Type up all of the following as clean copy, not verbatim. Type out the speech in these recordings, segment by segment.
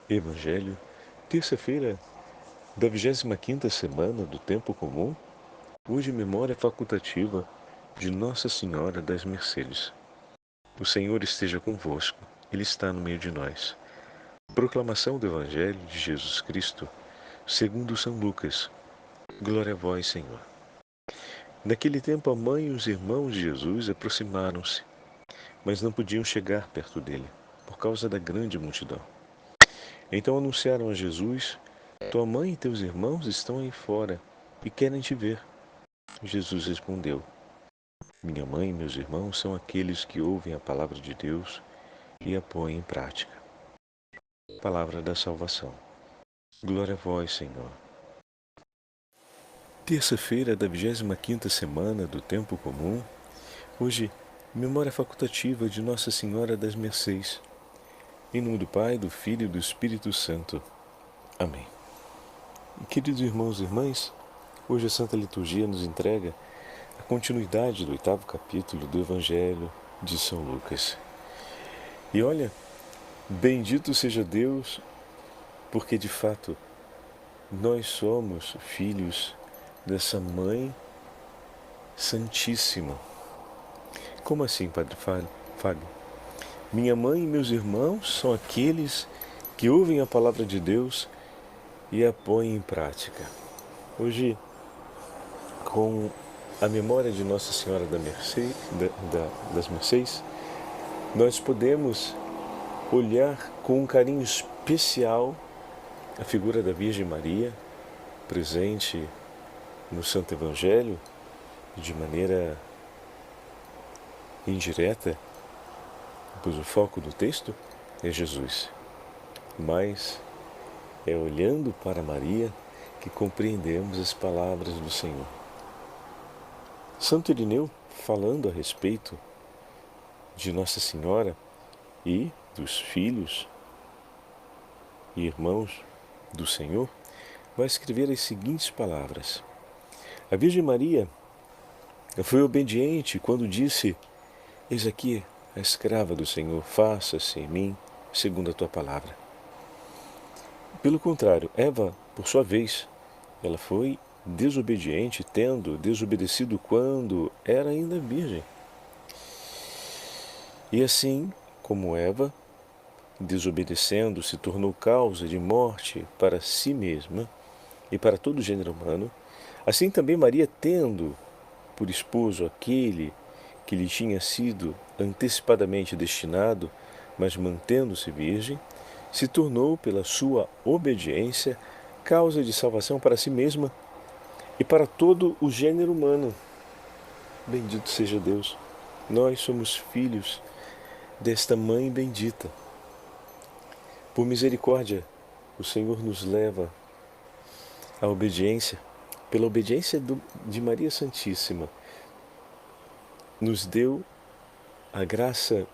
Evangelho, terça-feira da 25ª semana do Tempo Comum, hoje memória facultativa de Nossa Senhora das Mercêdes. O Senhor esteja convosco, Ele está no meio de nós. Proclamação do Evangelho de Jesus Cristo, segundo São Lucas. Glória a vós, Senhor. Naquele tempo a mãe e os irmãos de Jesus aproximaram-se, mas não podiam chegar perto dele, por causa da grande multidão. Então anunciaram a Jesus: tua mãe e teus irmãos estão aí fora e querem te ver. Jesus respondeu: minha mãe e meus irmãos são aqueles que ouvem a palavra de Deus e a põem em prática. Palavra da salvação. Glória a vós, Senhor. Terça-feira da 25ª semana do Tempo Comum. Hoje, memória facultativa de Nossa Senhora das Mercês. Em nome do Pai, do Filho e do Espírito Santo. Amém. Queridos irmãos e irmãs, hoje a Santa Liturgia nos entrega a continuidade do 8º capítulo do Evangelho de São Lucas. E olha, bendito seja Deus, porque de fato nós somos filhos dessa Mãe Santíssima. Como assim, Padre Fábio? Minha mãe e meus irmãos são aqueles que ouvem a palavra de Deus e a põem em prática. Hoje, com a memória de Nossa Senhora das Mercês, nós podemos olhar com um carinho especial a figura da Virgem Maria, presente no Santo Evangelho, de maneira indireta, pois o foco do texto é Jesus. Mas é olhando para Maria que compreendemos as palavras do Senhor. Santo Irineu, falando a respeito de Nossa Senhora e dos filhos e irmãos do Senhor, vai escrever as seguintes palavras. A Virgem Maria foi obediente quando disse: eis aqui a escrava do Senhor, faça-se em mim segundo a tua palavra. Pelo contrário, Eva, por sua vez, ela foi desobediente, tendo desobedecido quando era ainda virgem. E assim como Eva, desobedecendo, se tornou causa de morte para si mesma e para todo o gênero humano, assim também Maria, tendo por esposo aquele que lhe tinha sido antecipadamente destinado, mas mantendo-se virgem, se tornou, pela sua obediência, causa de salvação para si mesma e para todo o gênero humano. Bendito seja Deus! Nós somos filhos desta Mãe bendita. Por misericórdia, o Senhor nos leva à obediência. Pela obediência de Maria Santíssima, nos deu a graça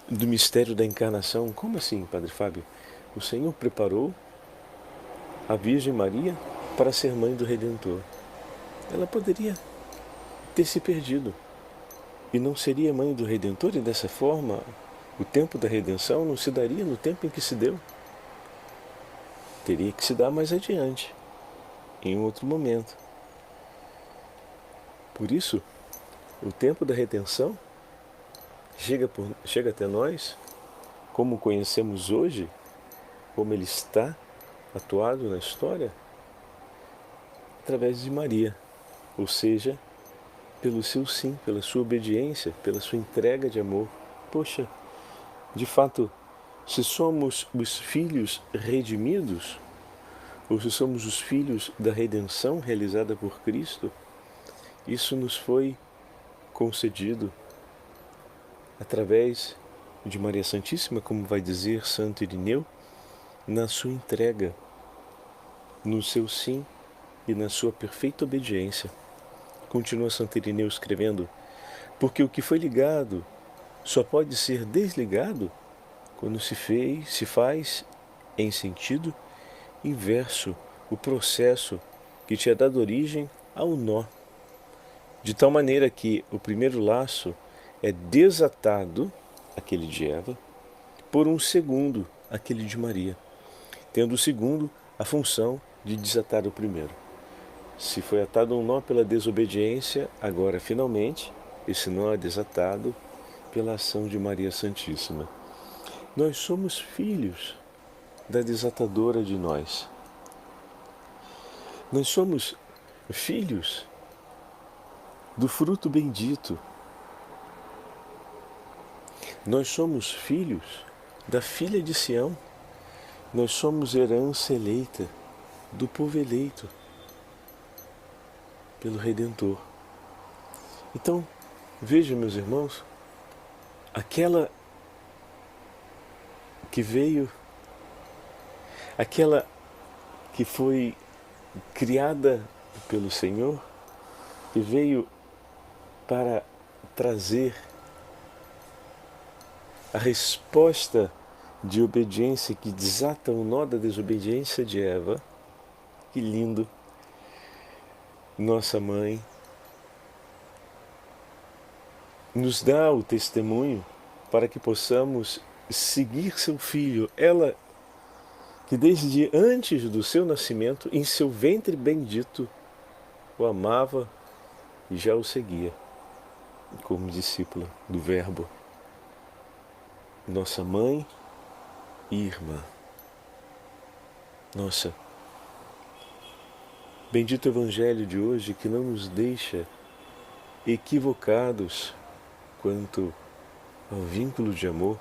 do mistério da encarnação. Como assim, Padre Fábio? O Senhor preparou a Virgem Maria para ser mãe do Redentor. Ela poderia ter se perdido e não seria mãe do Redentor, e dessa forma o tempo da redenção não se daria no tempo em que se deu. Teria que se dar mais adiante, em um outro momento. Por isso, o tempo da redenção chega até nós, como conhecemos hoje, como ele está atuado na história, através de Maria, ou seja, pelo seu sim, pela sua obediência, pela sua entrega de amor. Poxa, de fato, se somos os filhos redimidos, ou se somos os filhos da redenção realizada por Cristo, isso nos foi concedido através de Maria Santíssima, como vai dizer Santo Irineu, na sua entrega, no seu sim e na sua perfeita obediência. Continua Santo Irineu escrevendo: porque o que foi ligado só pode ser desligado quando se faz em sentido inverso o processo que tinha dado origem ao nó, de tal maneira que o primeiro laço é desatado, aquele de Eva, por um segundo, aquele de Maria, tendo o segundo a função de desatar o primeiro. Se foi atado um nó pela desobediência, agora finalmente esse nó é desatado pela ação de Maria Santíssima. Nós somos filhos da desatadora de nós. Nós somos filhos do fruto bendito. Nós somos filhos da filha de Sião. Nós somos herança eleita do povo eleito pelo Redentor. Então, veja, meus irmãos, aquela que veio, aquela que foi criada pelo Senhor, que veio para trazer a resposta de obediência que desata o nó da desobediência de Eva. Que lindo! Nossa mãe nos dá o testemunho para que possamos seguir seu filho. Ela que desde antes do seu nascimento, em seu ventre bendito, o amava e já o seguia como discípula do Verbo. Nossa mãe e irmã. Nossa, bendito Evangelho de hoje que não nos deixa equivocados quanto ao vínculo de amor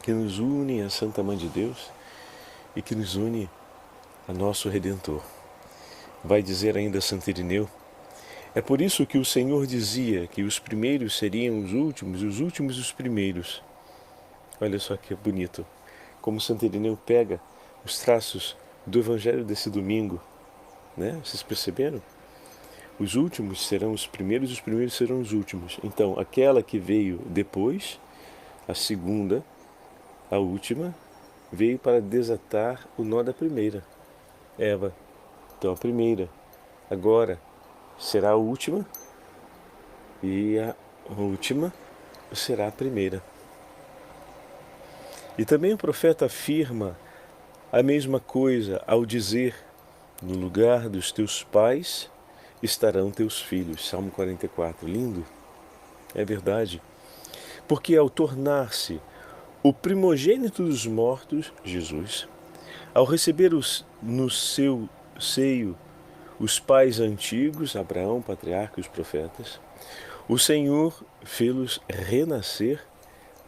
que nos une à Santa Mãe de Deus e que nos une a nosso Redentor. Vai dizer ainda Santo Irineu: é por isso que o Senhor dizia que os primeiros seriam os últimos os primeiros. Olha só que bonito, como Santo Irineu pega os traços do Evangelho desse domingo, né? Vocês perceberam? Os últimos serão os primeiros serão os últimos. Então, aquela que veio depois, a segunda, a última, veio para desatar o nó da primeira, Eva. Então, a primeira agora será a última e a última será a primeira. E também o profeta afirma a mesma coisa ao dizer: no lugar dos teus pais estarão teus filhos. Salmo 44, lindo? É verdade. Porque ao tornar-se o primogênito dos mortos, Jesus, ao receber no seu seio os pais antigos, Abraão, patriarca e os profetas, o Senhor fê-los renascer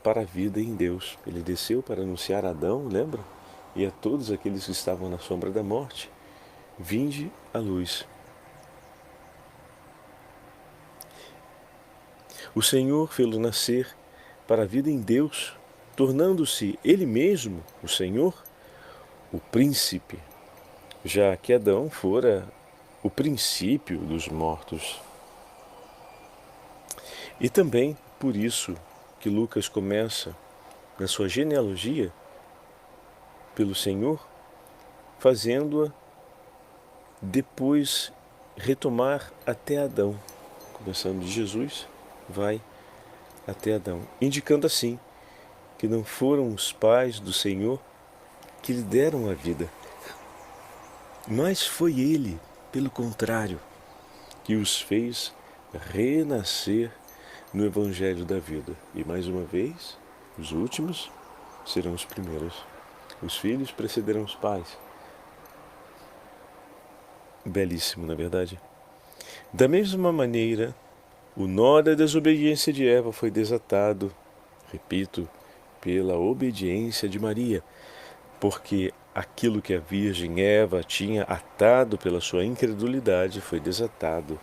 para a vida em Deus. Ele desceu para anunciar a Adão, lembra? E a todos aqueles que estavam na sombra da morte: vinde à luz. O Senhor fê-lo nascer para a vida em Deus, tornando-se Ele mesmo, o Senhor, o príncipe, já que Adão fora o princípio dos mortos. E também por isso que Lucas começa na sua genealogia pelo Senhor, fazendo-a depois retomar até Adão, começando de Jesus, vai até Adão, indicando assim que não foram os pais do Senhor que lhe deram a vida, mas foi Ele, pelo contrário, que os fez renascer no Evangelho da vida. E mais uma vez, os últimos serão os primeiros. Os filhos precederão os pais. Belíssimo, na verdade. Da mesma maneira, o nó da desobediência de Eva foi desatado, repito, pela obediência de Maria, porque aquilo que a Virgem Eva tinha atado pela sua incredulidade foi desatado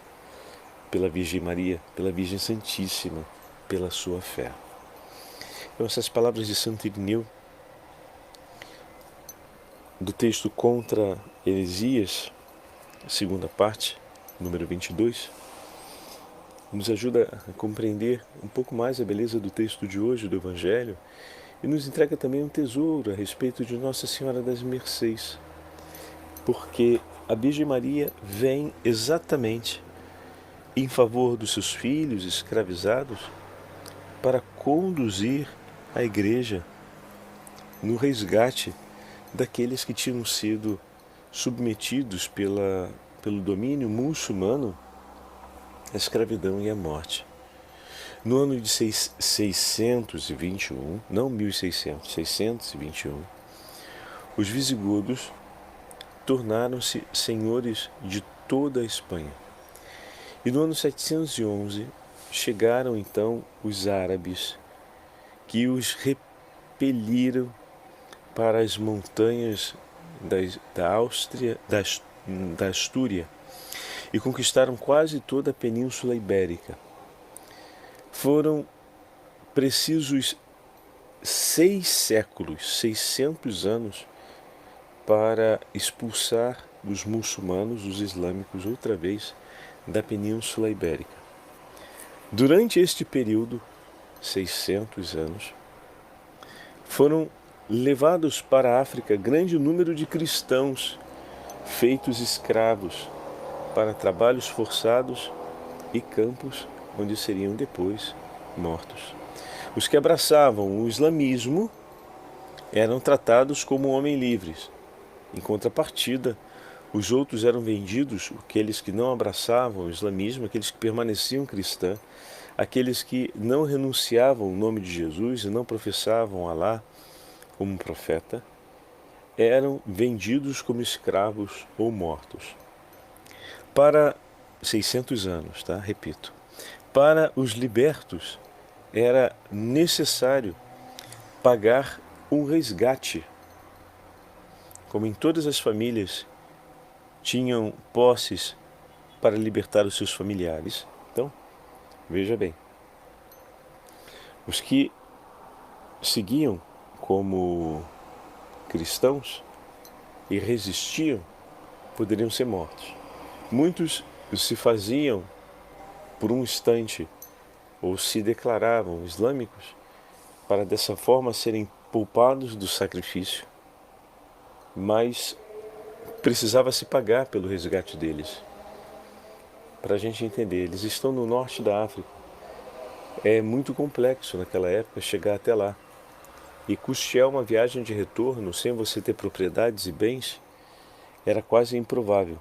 pela Virgem Maria, pela Virgem Santíssima, pela sua fé. Então, essas palavras de Santo Irineu, do texto Contra Heresias, segunda parte, número 22, nos ajuda a compreender um pouco mais a beleza do texto de hoje, do Evangelho, e nos entrega também um tesouro a respeito de Nossa Senhora das Mercês, porque a Virgem Maria vem exatamente em favor dos seus filhos escravizados para conduzir a Igreja no resgate daqueles que tinham sido submetidos pelo domínio muçulmano à escravidão e à morte. No ano de 621, não 1600, 621, os visigodos tornaram-se senhores de toda a Espanha. E no ano 711 chegaram então os árabes, que os repeliram para as montanhas da Áustria, da Astúria, e conquistaram quase toda a Península Ibérica. Foram precisos 6 séculos, 600 anos, para expulsar os muçulmanos, os islâmicos, outra vez, da Península Ibérica. Durante este período, 600 anos, foram levados para a África grande número de cristãos feitos escravos para trabalhos forçados e campos onde seriam depois mortos. Os que abraçavam o islamismo eram tratados como homens livres. Em contrapartida, os outros eram vendidos, aqueles que não abraçavam o islamismo, aqueles que permaneciam cristãos, aqueles que não renunciavam ao nome de Jesus e não professavam Alá como um profeta, eram vendidos como escravos ou mortos. Para 600 anos, tá? Repito. Para os libertos, era necessário pagar um resgate. Como em todas as famílias tinham posses para libertar os seus familiares. Então, veja bem, os que seguiam como cristãos e resistiam poderiam ser mortos. Muitos se faziam por um instante ou se declaravam islâmicos para dessa forma serem poupados do sacrifício, mas precisava se pagar pelo resgate deles. Para a gente entender, eles estão no norte da África. É muito complexo naquela época chegar até lá. E custear uma viagem de retorno sem você ter propriedades e bens era quase improvável.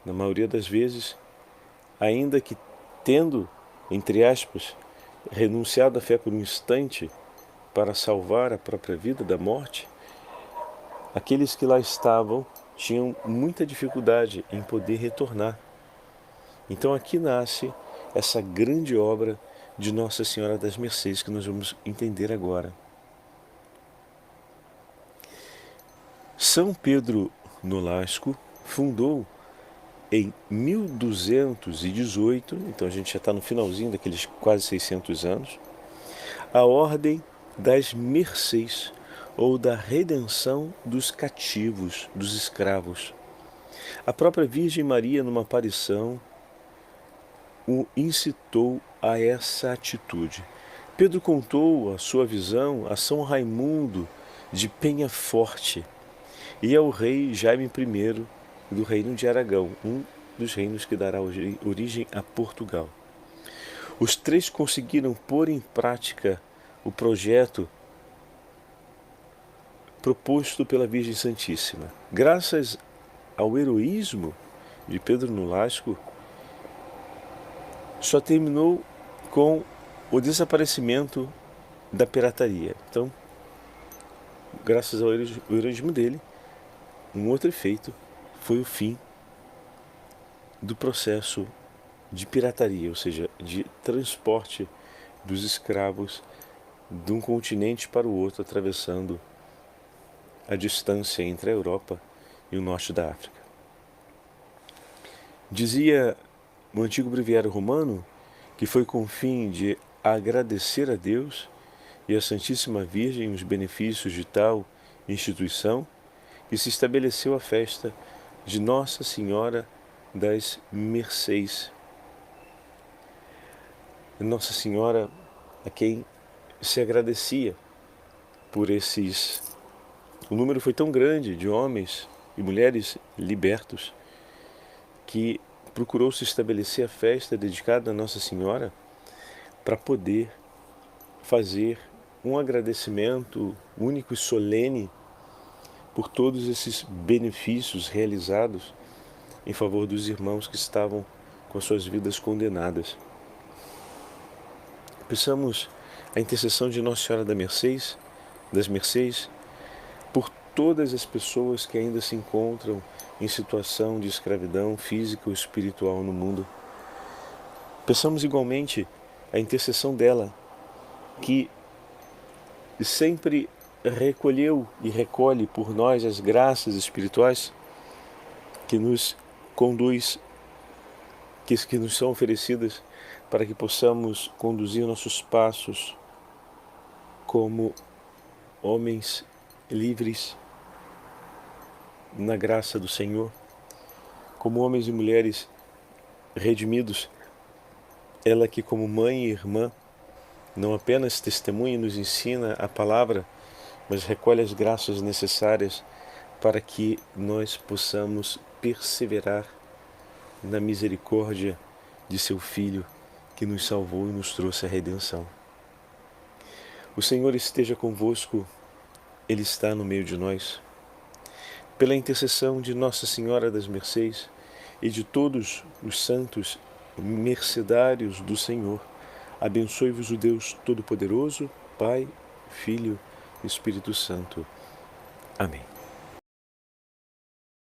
Na maioria das vezes, ainda que tendo, entre aspas, renunciado à fé por um instante para salvar a própria vida da morte, aqueles que lá estavam tinham muita dificuldade em poder retornar. Então aqui nasce essa grande obra de Nossa Senhora das Mercês que nós vamos entender agora. São Pedro Nolasco fundou em 1218, então a gente já está no finalzinho daqueles quase 600 anos, a Ordem das Mercês, ou da redenção dos cativos, dos escravos. A própria Virgem Maria, numa aparição, o incitou a essa atitude. Pedro contou a sua visão a São Raimundo de Penhaforte e ao rei Jaime I do Reino de Aragão, um dos reinos que dará origem a Portugal. Os três conseguiram pôr em prática o projeto proposto pela Virgem Santíssima. Graças ao heroísmo de Pedro Nolasco, só terminou com o desaparecimento da pirataria. Então, graças ao heroísmo dele, um outro efeito foi o fim do processo de pirataria, ou seja, de transporte dos escravos de um continente para o outro, atravessando a distância entre a Europa e o norte da África. Dizia o antigo breviário romano que foi com o fim de agradecer a Deus e a Santíssima Virgem os benefícios de tal instituição que se estabeleceu a festa de Nossa Senhora das Mercês. Nossa Senhora a quem se agradecia por esses... O número foi tão grande de homens e mulheres libertos que procurou se estabelecer a festa dedicada a Nossa Senhora para poder fazer um agradecimento único e solene por todos esses benefícios realizados em favor dos irmãos que estavam com suas vidas condenadas. Peçamos a intercessão de Nossa Senhora das Mercês, por todas as pessoas que ainda se encontram em situação de escravidão física ou espiritual no mundo. Peçamos igualmente a intercessão dela, que sempre recolheu e recolhe por nós as graças espirituais que nos conduz, que nos são oferecidas para que possamos conduzir nossos passos como homens livres na graça do Senhor, como homens e mulheres redimidos. Ela que, como mãe e irmã, não apenas testemunha e nos ensina a palavra, mas recolhe as graças necessárias para que nós possamos perseverar na misericórdia de seu Filho, que nos salvou e nos trouxe a redenção. O Senhor esteja convosco, Ele está no meio de nós. Pela intercessão de Nossa Senhora das Mercês e de todos os santos mercedários do Senhor, abençoe-vos o Deus Todo-Poderoso, Pai, Filho e Espírito Santo. Amém.